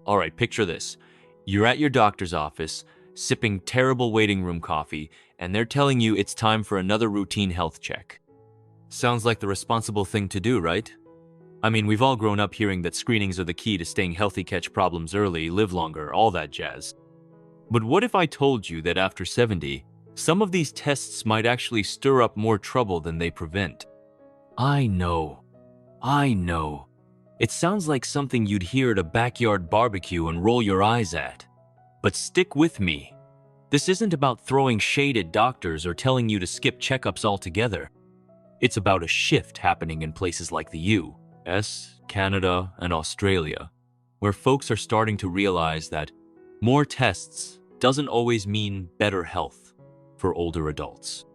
All right, picture this. You're at your doctor's office, sipping terrible waiting room coffee, and they're telling you it's time for another routine health check. Sounds like the responsible thing to do, right? I mean, we've all grown up hearing that screenings are the key to staying healthy, catch problems early, live longer, all that jazz. But what if I told you that after 70, some of these tests might actually stir up more trouble than they prevent? I know. I know. It sounds like something you'd hear at a backyard barbecue and roll your eyes at. But stick with me. This isn't about throwing shade at doctors or telling you to skip checkups altogether. It's about a shift happening in places like the US, Canada, and Australia, where folks are starting to realize that more tests doesn't always mean better health for older adults.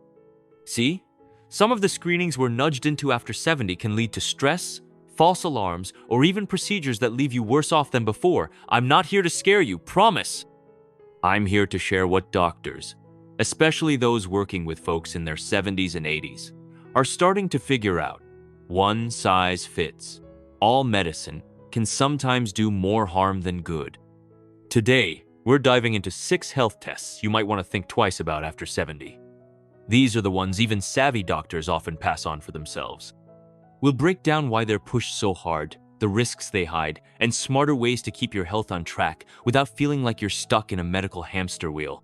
See, some of the screenings we're nudged into after 70 can lead to stress, false alarms, or even procedures that leave you worse off than before. I'm not here to scare you, promise. I'm here to share what doctors, especially those working with folks in their 70s and 80s, are starting to figure out. One size fits. All medicine can sometimes do more harm than good. Today, we're diving into 6 health tests you might want to think twice about after 70. These are the ones even savvy doctors often pass on for themselves. We'll break down why they're pushed so hard, the risks they hide, and smarter ways to keep your health on track without feeling like you're stuck in a medical hamster wheel.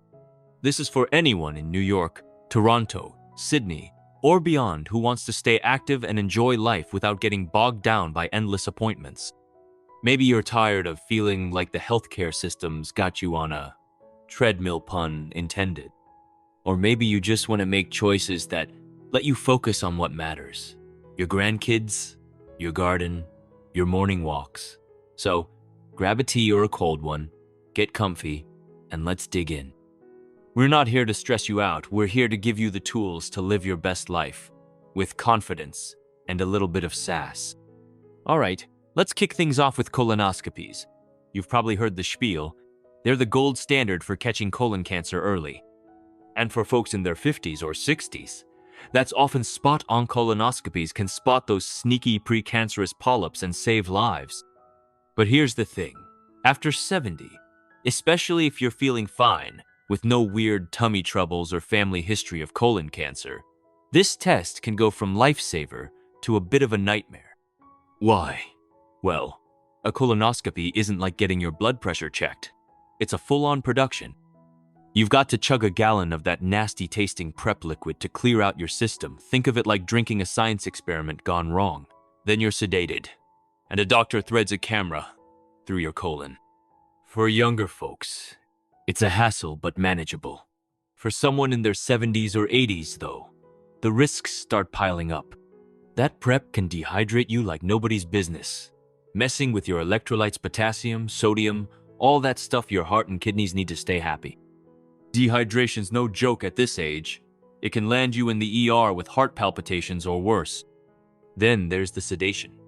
This is for anyone in New York, Toronto, Sydney, or beyond who wants to stay active and enjoy life without getting bogged down by endless appointments. Maybe you're tired of feeling like the healthcare system's got you on a treadmill, pun intended. Or maybe you just want to make choices that let you focus on what matters. Your grandkids, your garden, your morning walks. So, grab a tea or a cold one, get comfy, and let's dig in. We're not here to stress you out. We're here to give you the tools to live your best life with confidence and a little bit of sass. All right, let's kick things off with colonoscopies. You've probably heard the spiel. They're the gold standard for catching colon cancer early. And for folks in their 50s or 60s, that's often spot-on. Colonoscopies can spot those sneaky precancerous polyps and save lives. But here's the thing. After 70, especially if you're feeling fine, with no weird tummy troubles or family history of colon cancer, this test can go from lifesaver to a bit of a nightmare. Why? Well, a colonoscopy isn't like getting your blood pressure checked. It's a full-on production. You've got to chug a gallon of that nasty-tasting prep liquid to clear out your system. Think of it like drinking a science experiment gone wrong. Then you're sedated, and a doctor threads a camera through your colon. For younger folks, it's a hassle but manageable. For someone in their 70s or 80s, though, the risks start piling up. That prep can dehydrate you like nobody's business, messing with your electrolytes, potassium, sodium, all that stuff your heart and kidneys need to stay happy. Dehydration's no joke at this age. It can land you in the ER with heart palpitations or worse. Then there's the sedation.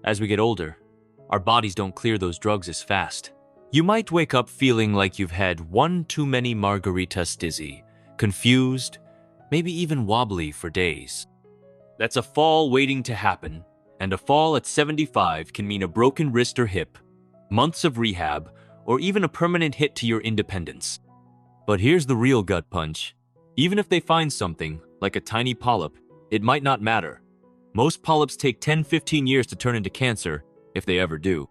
As we get older, our bodies don't clear those drugs as fast. You might wake up feeling like you've had one too many margaritas, dizzy, confused, maybe even wobbly for days. That's a fall waiting to happen, and a fall at 75 can mean a broken wrist or hip, months of rehab, or even a permanent hit to your independence. But here's the real gut punch. Even if they find something, like a tiny polyp, it might not matter. Most polyps take 10-15 years to turn into cancer, if they ever do.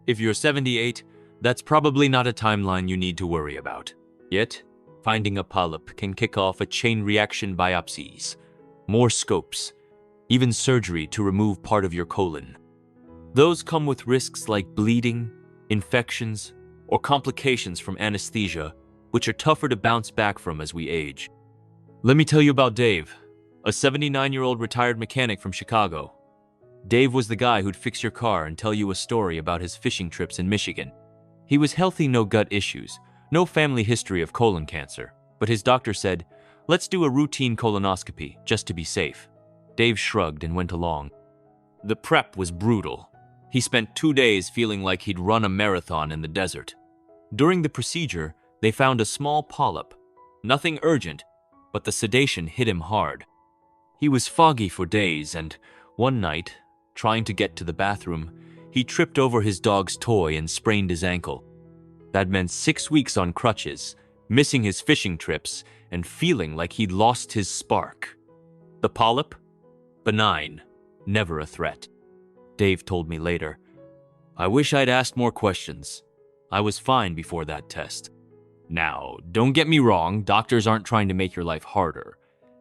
If you're 78, that's probably not a timeline you need to worry about. Yet, finding a polyp can kick off a chain reaction: biopsies, more scopes, even surgery to remove part of your colon. Those come with risks like bleeding, infections, or complications from anesthesia, which are tougher to bounce back from as we age. Let me tell you about Dave, a 79-year-old retired mechanic from Chicago. Dave was the guy who'd fix your car and tell you a story about his fishing trips in Michigan. He was healthy, no gut issues, no family history of colon cancer, but his doctor said, "Let's do a routine colonoscopy, just to be safe." Dave shrugged and went along. The prep was brutal. He spent 2 days feeling like he'd run a marathon in the desert. During the procedure, they found a small polyp. Nothing urgent, but the sedation hit him hard. He was foggy for days, and one night, trying to get to the bathroom, he tripped over his dog's toy and sprained his ankle. That meant 6 weeks on crutches, missing his fishing trips, and feeling like he'd lost his spark. The polyp? Benign, never a threat. Dave told me later. I wish I'd asked more questions. I was fine before that test. Now, don't get me wrong, doctors aren't trying to make your life harder.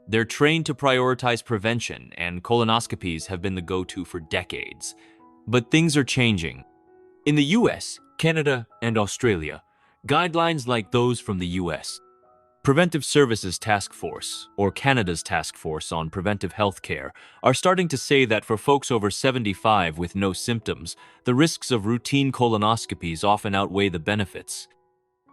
They're trained to prioritize prevention, and colonoscopies have been the go-to for decades. But things are changing. In the US, Canada, and Australia, guidelines like those from the US, Preventive Services Task Force, or Canada's Task Force on Preventive Health Care, are starting to say that for folks over 75 with no symptoms, the risks of routine colonoscopies often outweigh the benefits.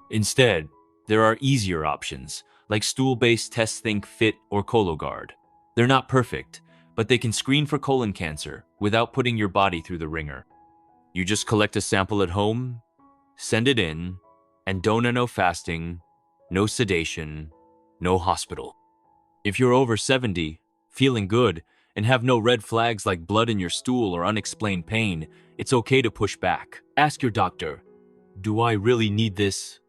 Instead, there are easier options, like stool-based tests, think FIT or Cologuard. They're not perfect, but they can screen for colon cancer without putting your body through the ringer. You just collect a sample at home, send it in, and no fasting, no sedation, no hospital. If you're over 70, feeling good, and have no red flags like blood in your stool or unexplained pain, it's okay to push back. Ask your doctor, do I really need this?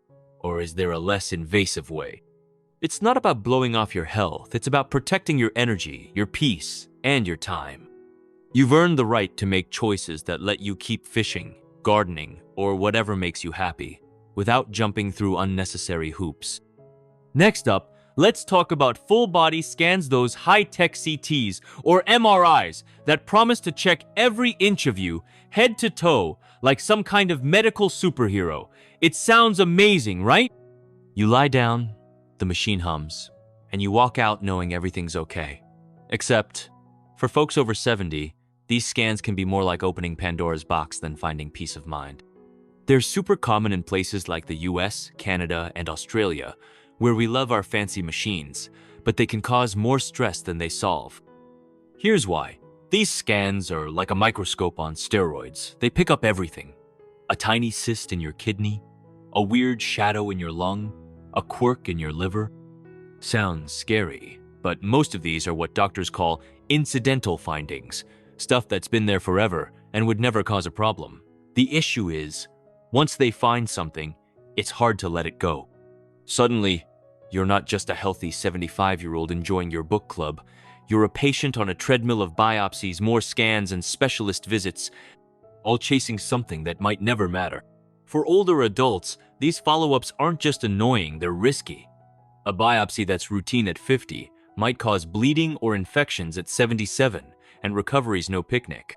Or is there a less invasive way? It's not about blowing off your health, it's about protecting your energy, your peace, and your time. You've earned the right to make choices that let you keep fishing, gardening, or whatever makes you happy, without jumping through unnecessary hoops. Next up, let's talk about full-body scans, those high-tech CTs or MRIs that promise to check every inch of you, head to toe, like some kind of medical superhero. It sounds amazing, right? You lie down, the machine hums, and you walk out knowing everything's okay. Except, for folks over 70, these scans can be more like opening Pandora's box than finding peace of mind. They're super common in places like the US, Canada, and Australia, where we love our fancy machines, but they can cause more stress than they solve. Here's why. These scans are like a microscope on steroids. They pick up everything. A tiny cyst in your kidney, a weird shadow in your lung, a quirk in your liver. Sounds scary, but most of these are what doctors call incidental findings, stuff that's been there forever and would never cause a problem. The issue is, once they find something, it's hard to let it go. Suddenly, you're not just a healthy 75-year-old enjoying your book club. You're a patient on a treadmill of biopsies, more scans, and specialist visits, all chasing something that might never matter. For older adults, these follow-ups aren't just annoying, they're risky. A biopsy that's routine at 50 might cause bleeding or infections at 77, and recovery's no picnic.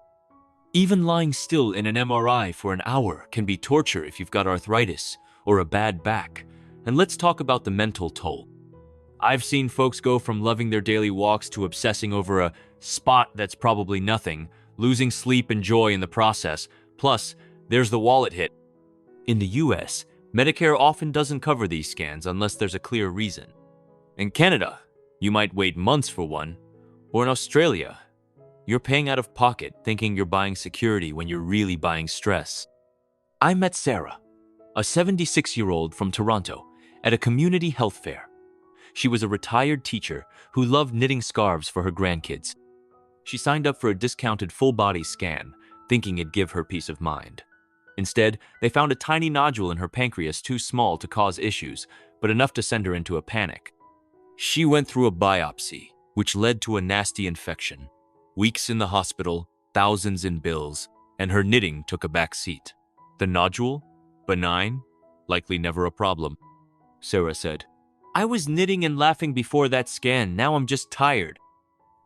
Even lying still in an MRI for an hour can be torture if you've got arthritis or a bad back. And let's talk about the mental toll. I've seen folks go from loving their daily walks to obsessing over a spot that's probably nothing, losing sleep and joy in the process. Plus, there's the wallet hit. In the US, Medicare often doesn't cover these scans unless there's a clear reason. In Canada, you might wait months for one, or in Australia, you're paying out of pocket thinking you're buying security when you're really buying stress. I met Sarah, a 76-year-old from Toronto, at a community health fair. She was a retired teacher who loved knitting scarves for her grandkids. She signed up for a discounted full-body scan, thinking it'd give her peace of mind. Instead, they found a tiny nodule in her pancreas too small to cause issues, but enough to send her into a panic. She went through a biopsy, which led to a nasty infection. Weeks in the hospital, thousands in bills, and her knitting took a back seat. The nodule? Benign? Likely never a problem. Sarah said, I was knitting and laughing before that scan, now I'm just tired.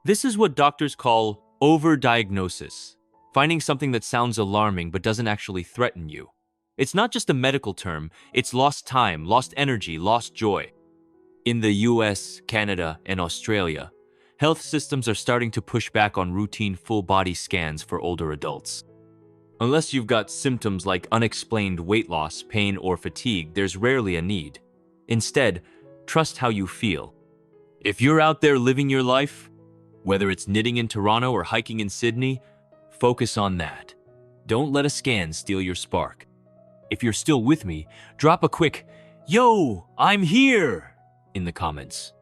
This is what doctors call overdiagnosis, finding something that sounds alarming but doesn't actually threaten you. It's not just a medical term, it's lost time, lost energy, lost joy. In the US, Canada, and Australia, health systems are starting to push back on routine full-body scans for older adults. Unless you've got symptoms like unexplained weight loss, pain, or fatigue, there's rarely a need. Instead, trust how you feel. If you're out there living your life, whether it's knitting in Toronto or hiking in Sydney, focus on that. Don't let a scan steal your spark. If you're still with me, drop a quick, "Yo, I'm here!" in the comments.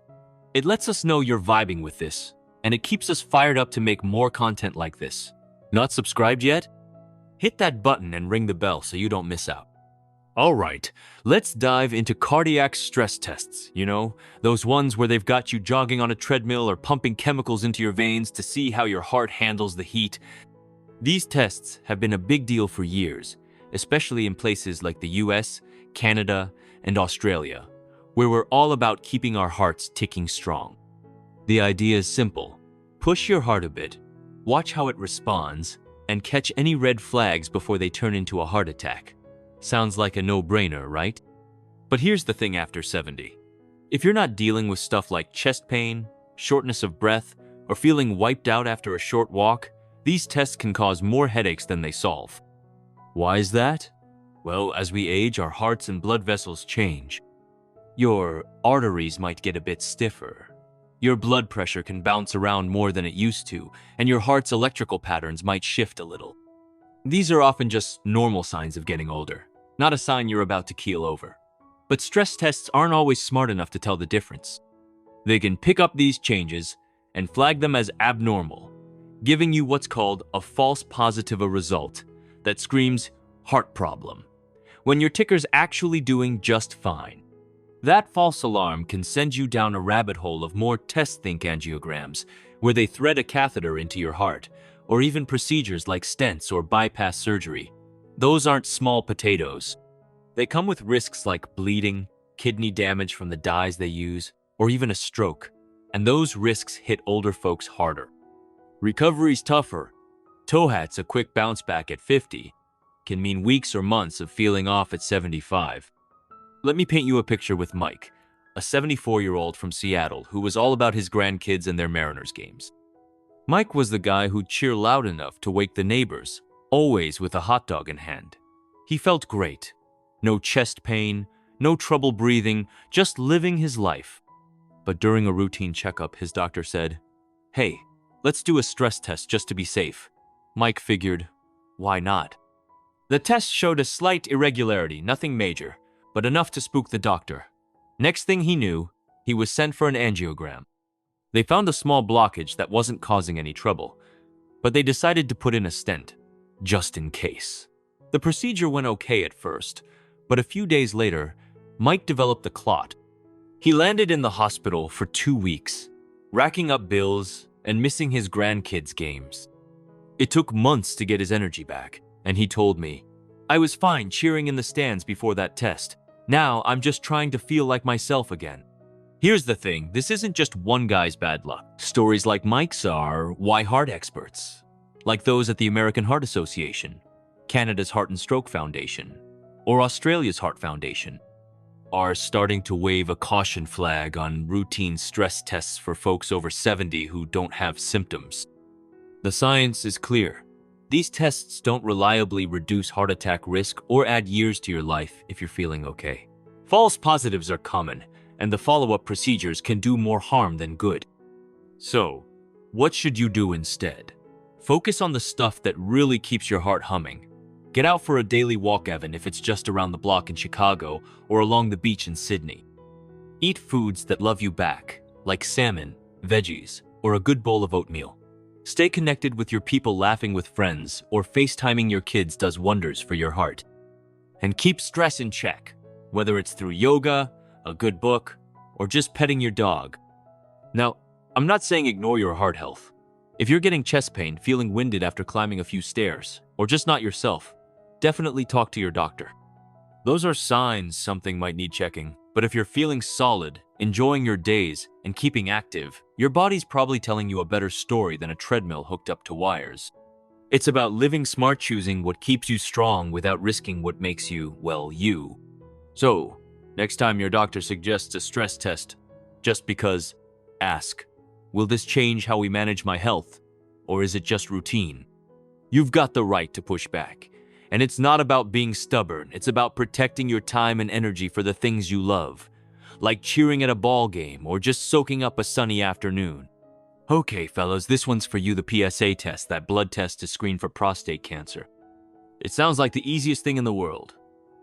It lets us know you're vibing with this, and it keeps us fired up to make more content like this. Not subscribed yet? Hit that button and ring the bell so you don't miss out. All right, let's dive into cardiac stress tests, those ones where they've got you jogging on a treadmill or pumping chemicals into your veins to see how your heart handles the heat. These tests have been a big deal for years, especially in places like the US, Canada, and Australia, where we're all about keeping our hearts ticking strong. The idea is simple. Push your heart a bit, watch how it responds, and catch any red flags before they turn into a heart attack. Sounds like a no-brainer, right? But here's the thing after 70. If you're not dealing with stuff like chest pain, shortness of breath, or feeling wiped out after a short walk, these tests can cause more headaches than they solve. Why is that? Well, as we age, our hearts and blood vessels change. Your arteries might get a bit stiffer. Your blood pressure can bounce around more than it used to, and your heart's electrical patterns might shift a little. These are often just normal signs of getting older, not a sign you're about to keel over. But stress tests aren't always smart enough to tell the difference. They can pick up these changes and flag them as abnormal, giving you what's called a false positive result that screams heart problem, when your ticker's actually doing just fine. That false alarm can send you down a rabbit hole of more test-think angiograms, where they thread a catheter into your heart, or even procedures like stents or bypass surgery. Those aren't small potatoes. They come with risks like bleeding, kidney damage from the dyes they use, or even a stroke, and those risks hit older folks harder. Recovery's tougher. Tohat's a quick bounce back at 50 can mean weeks or months of feeling off at 75. Let me paint you a picture with Mike, a 74-year-old from Seattle who was all about his grandkids and their Mariners games. Mike was the guy who'd cheer loud enough to wake the neighbors, always with a hot dog in hand. He felt great. No chest pain, no trouble breathing, just living his life. But during a routine checkup, his doctor said, "Hey, let's do a stress test just to be safe." Mike figured, why not? The test showed a slight irregularity, nothing major, but enough to spook the doctor. Next thing he knew, he was sent for an angiogram. They found a small blockage that wasn't causing any trouble, but they decided to put in a stent, just in case. The procedure went okay at first, but a few days later, Mike developed a clot. He landed in the hospital for 2 weeks, racking up bills and missing his grandkids' games. It took months to get his energy back, and he told me, "I was fine cheering in the stands before that test. Now I'm just trying to feel like myself again." Here's the thing, this isn't just one guy's bad luck. Stories like Mike's are why heart experts, like those at the American Heart Association, Canada's Heart and Stroke Foundation, or Australia's Heart Foundation, are starting to wave a caution flag on routine stress tests for folks over 70 who don't have symptoms. The science is clear. These tests don't reliably reduce heart attack risk or add years to your life if you're feeling okay. False positives are common, and the follow-up procedures can do more harm than good. So, what should you do instead? Focus on the stuff that really keeps your heart humming. Get out for a daily walk, Evan, if it's just around the block in Chicago or along the beach in Sydney. Eat foods that love you back, like salmon, veggies, or a good bowl of oatmeal. Stay connected with your people, laughing with friends, or FaceTiming your kids does wonders for your heart. And keep stress in check, whether it's through yoga, a good book, or just petting your dog. Now, I'm not saying ignore your heart health. If you're getting chest pain, feeling winded after climbing a few stairs, or just not yourself, definitely talk to your doctor. Those are signs something might need checking. But if you're feeling solid, enjoying your days, and keeping active, your body's probably telling you a better story than a treadmill hooked up to wires. It's about living smart, choosing what keeps you strong without risking what makes you, well, you. So, next time your doctor suggests a stress test, just because, ask, will this change how we manage my health, or is it just routine? You've got the right to push back. And it's not about being stubborn, it's about protecting your time and energy for the things you love, like cheering at a ball game or just soaking up a sunny afternoon. Okay, fellas, this one's for you, the PSA test, that blood test to screen for prostate cancer. It sounds like the easiest thing in the world.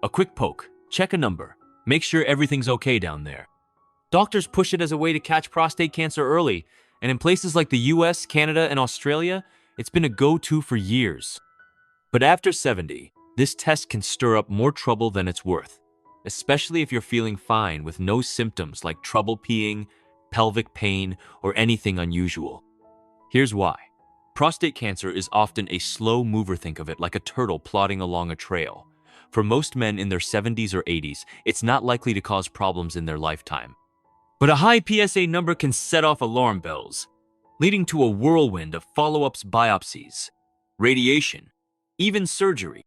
A quick poke, check a number, make sure everything's okay down there. Doctors push it as a way to catch prostate cancer early, and in places like the US, Canada, and Australia, it's been a go-to for years. But after 70, this test can stir up more trouble than it's worth, especially if you're feeling fine with no symptoms like trouble peeing, pelvic pain, or anything unusual. Here's why. Prostate cancer is often a slow mover. Think of it like a turtle plodding along a trail. For most men in their 70s or 80s, it's not likely to cause problems in their lifetime. But a high PSA number can set off alarm bells, leading to a whirlwind of follow-ups, biopsies, radiation, even surgery.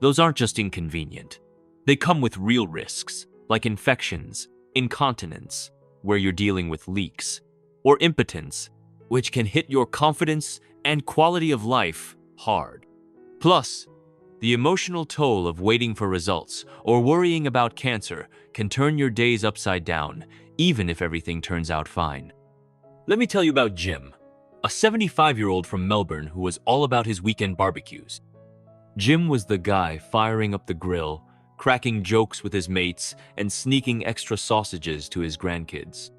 Those aren't just inconvenient. They come with real risks, like infections, incontinence, where you're dealing with leaks, or impotence, which can hit your confidence and quality of life hard. Plus, the emotional toll of waiting for results or worrying about cancer can turn your days upside down, even if everything turns out fine. Let me tell you about Jim, a 75-year-old from Melbourne who was all about his weekend barbecues. Jim was the guy firing up the grill, cracking jokes with his mates, and sneaking extra sausages to his grandkids.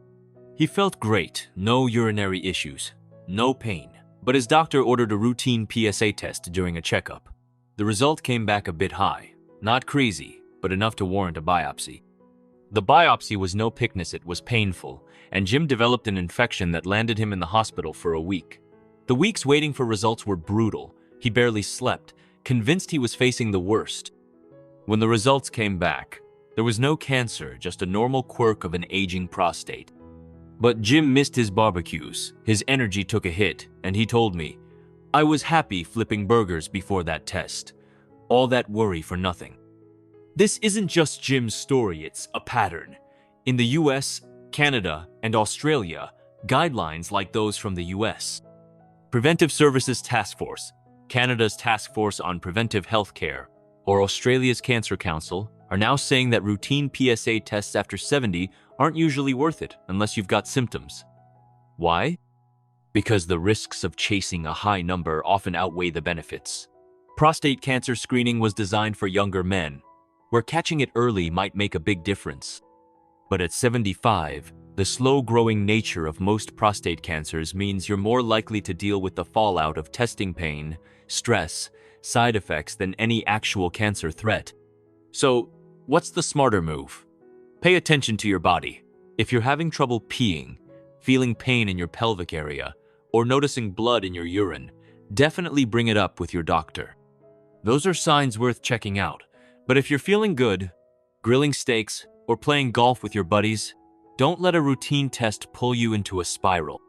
He felt great, no urinary issues, no pain, but his doctor ordered a routine PSA test during a checkup. The result came back a bit high, not crazy, but enough to warrant a biopsy. The biopsy was no picnic, it was painful, and Jim developed an infection that landed him in the hospital for a week. The weeks waiting for results were brutal. He barely slept, convinced he was facing the worst. When the results came back, there was no cancer, just a normal quirk of an aging prostate. But Jim missed his barbecues, his energy took a hit, and he told me, "I was happy flipping burgers before that test. All that worry for nothing." This isn't just Jim's story, it's a pattern. In the US, Canada, and Australia, guidelines like those from the US, Preventive Services Task Force, Canada's Task Force on Preventive Healthcare, or Australia's Cancer Council, are now saying that routine PSA tests after 70 aren't usually worth it unless you've got symptoms. Why? Because the risks of chasing a high number often outweigh the benefits. Prostate cancer screening was designed for younger men, where catching it early might make a big difference. But at 75, the slow-growing nature of most prostate cancers means you're more likely to deal with the fallout of testing pain, stress, side effects than any actual cancer threat. So, what's the smarter move? Pay attention to your body. If you're having trouble peeing, feeling pain in your pelvic area, or noticing blood in your urine, definitely bring it up with your doctor. Those are signs worth checking out. But if you're feeling good, grilling steaks, or playing golf with your buddies, don't let a routine test pull you into a spiral.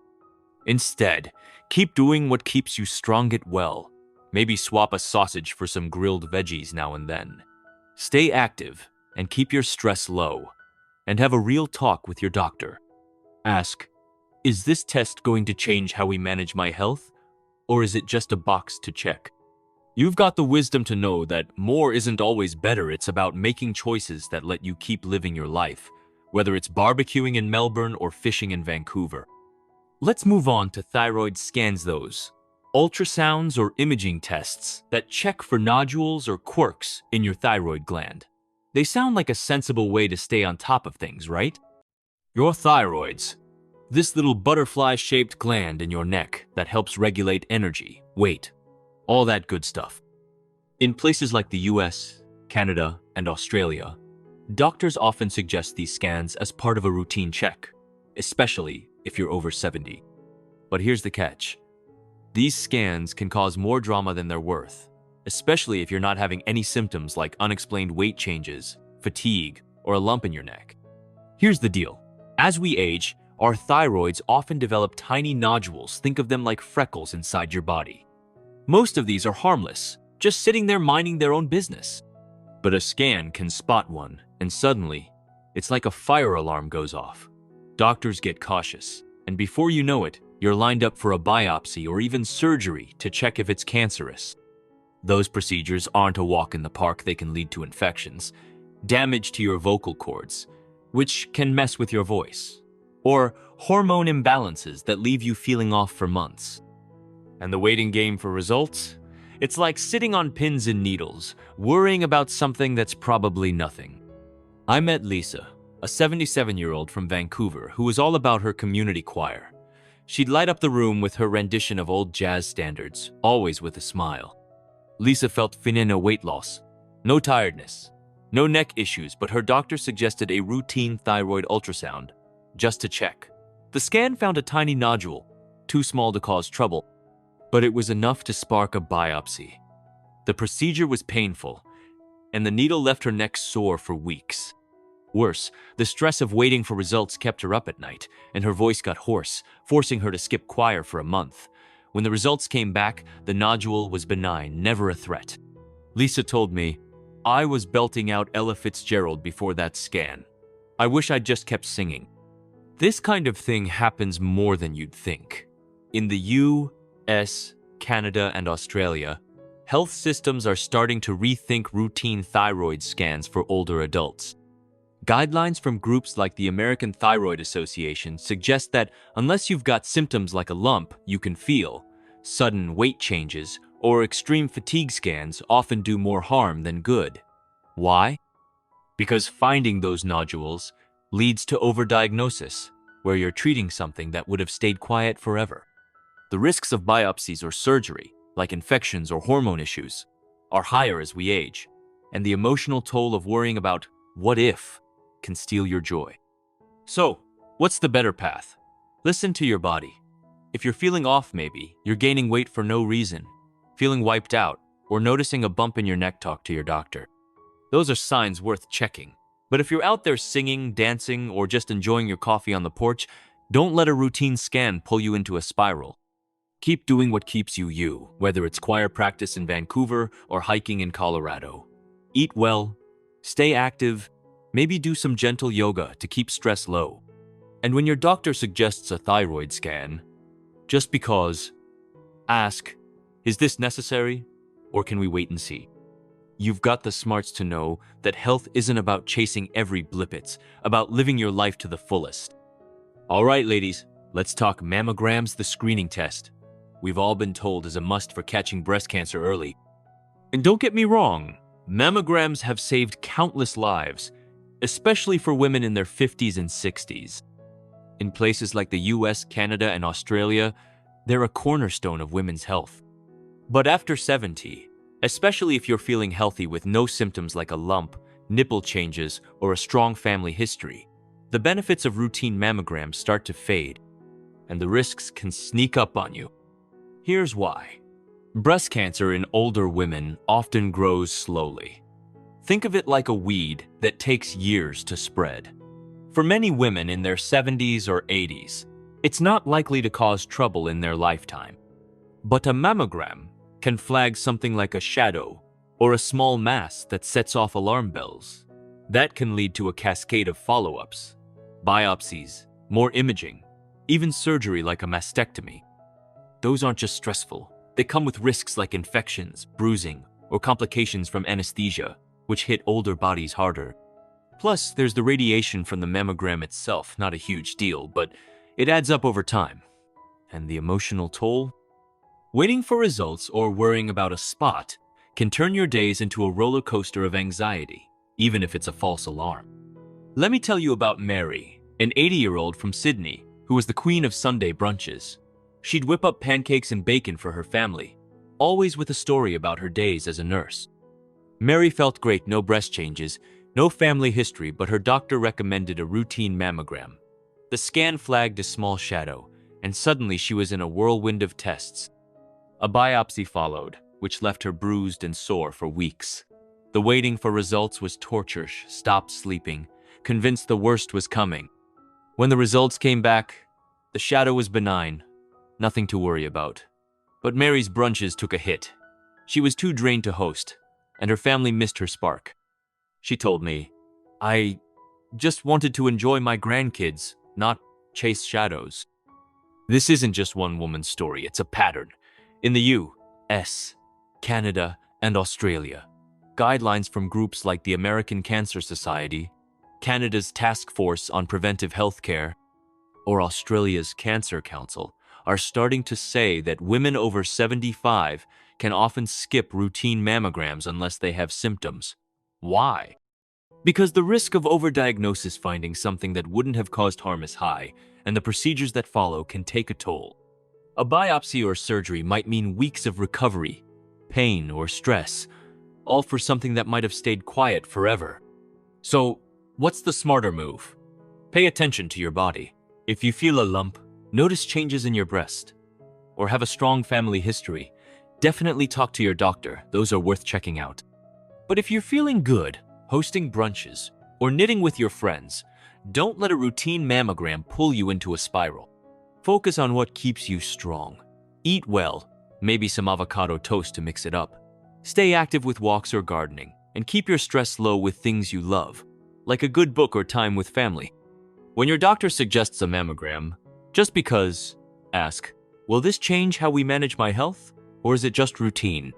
Instead, keep doing what keeps you strong. Get well. Maybe swap a sausage for some grilled veggies now and then. Stay active and keep your stress low. And have a real talk with your doctor. Ask, is this test going to change how we manage my health? Or is it just a box to check? You've got the wisdom to know that more isn't always better. It's about making choices that let you keep living your life, whether it's barbecuing in Melbourne or fishing in Vancouver. Let's move on to thyroid scans, those ultrasounds or imaging tests that check for nodules or quirks in your thyroid gland. They sound like a sensible way to stay on top of things, right? Your thyroids, this little butterfly-shaped gland in your neck that helps regulate energy, weight, all that good stuff. In places like the US, Canada, and Australia, doctors often suggest these scans as part of a routine check, especially if you're over 70. But here's the catch. These scans can cause more drama than they're worth, especially if you're not having any symptoms like unexplained weight changes, fatigue, or a lump in your neck. Here's the deal. As we age, our thyroids often develop tiny nodules. Think of them like freckles inside your body. Most of these are harmless, just sitting there minding their own business. But a scan can spot one, and suddenly, it's like a fire alarm goes off. Doctors get cautious, and before you know it, you're lined up for a biopsy or even surgery to check if it's cancerous. Those procedures aren't a walk in the park. They can lead to infections, damage to your vocal cords, which can mess with your voice, or hormone imbalances that leave you feeling off for months. And the waiting game for results? It's like sitting on pins and needles, worrying about something that's probably nothing. I met Lisa, a 77-year-old from Vancouver who was all about her community choir. She'd light up the room with her rendition of old jazz standards, always with a smile. Lisa felt finina weight loss, no tiredness, no neck issues, but her doctor suggested a routine thyroid ultrasound, just to check. The scan found a tiny nodule, too small to cause trouble, but it was enough to spark a biopsy. The procedure was painful, and the needle left her neck sore for weeks. Worse, the stress of waiting for results kept her up at night, and her voice got hoarse, forcing her to skip choir for a month. When the results came back, the nodule was benign, never a threat. Lisa told me, "I was belting out Ella Fitzgerald before that scan. I wish I'd just kept singing." This kind of thing happens more than you'd think. In the US, Canada, and Australia, health systems are starting to rethink routine thyroid scans for older adults. Guidelines from groups like the American Thyroid Association suggest that unless you've got symptoms like a lump you can feel, sudden weight changes or extreme fatigue scans often do more harm than good. Why? Because finding those nodules leads to overdiagnosis, where you're treating something that would have stayed quiet forever. The risks of biopsies or surgery, like infections or hormone issues, are higher as we age, and the emotional toll of worrying about what if can steal your joy. So, what's the better path? Listen to your body. If you're feeling off, maybe you're gaining weight for no reason, feeling wiped out, or noticing a bump in your neck, talk to your doctor. Those are signs worth checking. But if you're out there singing, dancing, or just enjoying your coffee on the porch, don't let a routine scan pull you into a spiral. Keep doing what keeps you you, whether it's choir practice in Vancouver or hiking in Colorado. Eat well, stay active, maybe do some gentle yoga to keep stress low. And when your doctor suggests a thyroid scan, just because, ask, is this necessary, or can we wait and see? You've got the smarts to know that health isn't about chasing every blip, it's about living your life to the fullest. All right, ladies, let's talk mammograms, the screening test. We've all been told is a must for catching breast cancer early. And don't get me wrong, mammograms have saved countless lives, especially for women in their 50s and 60s. In places like the US, Canada, and Australia, they're a cornerstone of women's health. But after 70, especially if you're feeling healthy with no symptoms like a lump, nipple changes, or a strong family history, the benefits of routine mammograms start to fade, and the risks can sneak up on you. Here's why. Breast cancer in older women often grows slowly. Think of it like a weed that takes years to spread. For many women in their 70s or 80s, it's not likely to cause trouble in their lifetime. But a mammogram can flag something like a shadow or a small mass that sets off alarm bells. That can lead to a cascade of follow-ups, biopsies, more imaging, even surgery like a mastectomy. Those aren't just stressful. They come with risks like infections, bruising, or complications from anesthesia, which hit older bodies harder. Plus, there's the radiation from the mammogram itself, not a huge deal, but it adds up over time. And the emotional toll? Waiting for results or worrying about a spot can turn your days into a roller coaster of anxiety, even if it's a false alarm. Let me tell you about Mary, an 80-year-old from Sydney, who was the queen of Sunday brunches. She'd whip up pancakes and bacon for her family, always with a story about her days as a nurse. Mary felt great, no breast changes, no family history, but her doctor recommended a routine mammogram. The scan flagged a small shadow, and suddenly she was in a whirlwind of tests. A biopsy followed, which left her bruised and sore for weeks. The waiting for results was torture. She stopped sleeping, convinced the worst was coming. When the results came back, the shadow was benign, nothing to worry about. But Mary's brunches took a hit. She was too drained to host, and her family missed her spark. She told me, "I just wanted to enjoy my grandkids, not chase shadows." This isn't just one woman's story, it's a pattern. In the US, Canada, and Australia, guidelines from groups like the American Cancer Society, Canada's Task Force on Preventive Healthcare, or Australia's Cancer Council are starting to say that women over 75 can often skip routine mammograms unless they have symptoms. Why? Because the risk of overdiagnosis, finding something that wouldn't have caused harm, is high, and the procedures that follow can take a toll. A biopsy or surgery might mean weeks of recovery, pain, or stress, all for something that might have stayed quiet forever. So, what's the smarter move? Pay attention to your body. If you feel a lump, notice changes in your breast, or have a strong family history, definitely talk to your doctor. Those are worth checking out. But if you're feeling good, hosting brunches, or knitting with your friends, don't let a routine mammogram pull you into a spiral. Focus on what keeps you strong. Eat well, maybe some avocado toast to mix it up. Stay active with walks or gardening, and keep your stress low with things you love, like a good book or time with family. When your doctor suggests a mammogram, just because, ask, will this change how we manage my health, or is it just routine?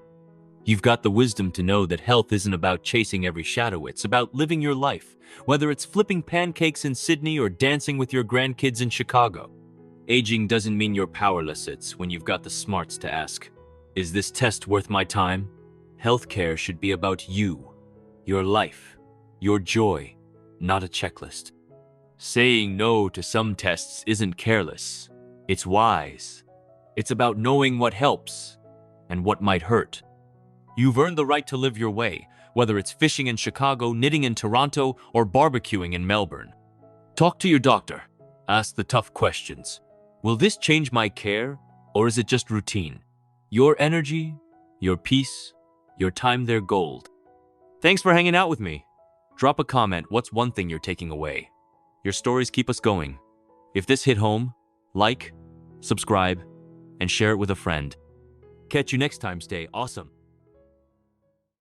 You've got the wisdom to know that health isn't about chasing every shadow, it's about living your life, whether it's flipping pancakes in Sydney or dancing with your grandkids in Chicago. Aging doesn't mean you're powerless, it's when you've got the smarts to ask, is this test worth my time? Healthcare should be about you, your life, your joy, not a checklist. Saying no to some tests isn't careless, it's wise. It's about knowing what helps and what might hurt. You've earned the right to live your way, whether it's fishing in Chicago, knitting in Toronto, or barbecuing in Melbourne. Talk to your doctor. Ask the tough questions. Will this change my care, or is it just routine? Your energy, your peace, your time, they're gold. Thanks for hanging out with me. Drop a comment, what's one thing you're taking away? Your stories keep us going. If this hit home, like, subscribe, and share it with a friend. Catch you next time, stay awesome.